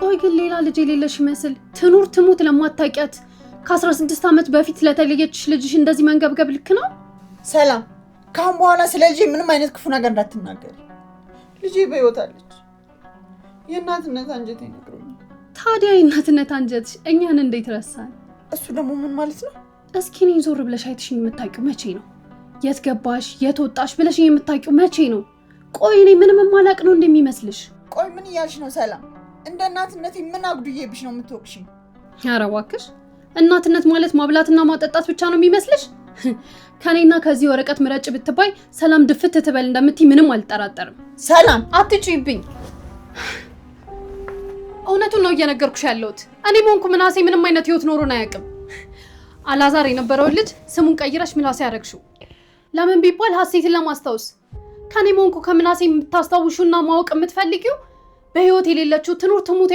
ቆይ ግን ሌላ ልጅ የሌለሽ ይመስል ትኑር ትሙት ለማታውቂያት ከ16 ዓመት በፊት ለተለየችሽ ልጅሽ እንደዚህ መንገብገብ ልክ ነው? ሰላም ካሁን በኋላ ስለ ልጄ ምንም አይነት ክፉ ነገር እንዳትናገሪ። ልጄ በሕይወት አለች። የእናትነት አንጀቴ ነግሮኛል። ታዲያ የእናትነት አንጀትሽ እኛን እንዴት ረሳን? እሱ ደግሞ ምን ማለት ነው? እስኪ እኔን ዞር ብለሽ አይተሽኝ የምታውቂው መቼ ነው? የት ገባሽ የት ወጣሽ ብለሽኝ የምታውቂው መቼ ነው? ቆይ እኔ ምንም የማላቅ ነው እንደሚመስልሽ? ቆይ ምን እያልሽ ነው ሰላም? እንደ እናትነቴ ምን አጉድዬብሽ ነው የምትወቅሽኝ? ኧረ እባክሽ እናትነት ማለት ማብላትና ማጠጣት ብቻ ነው የሚመስልሽ? ከኔና ከዚህ ወረቀት ምረጭ ብትባይ ሰላም ድፍት ትበል እንደምትይ ምንም አልጠራጠርም። ሰላም አትጩይብኝ። እውነቱን ነው እየነገርኩሽ ያለሁት። እኔም ሆንኩ ምናሴ ምንም አይነት ህይወት ኖሮን አያውቅም። አላዛር የነበረውን ልጅ ስሙን ቀይረሽ ምናሴ ያረግሽው ለምን ቢባል ሀሴትን ለማስታወስ። ከኔም ሆንኩ ከምናሴ የምታስታውሹና ማወቅ የምትፈልጊው በህይወት የሌለችው ትኑር ትሙት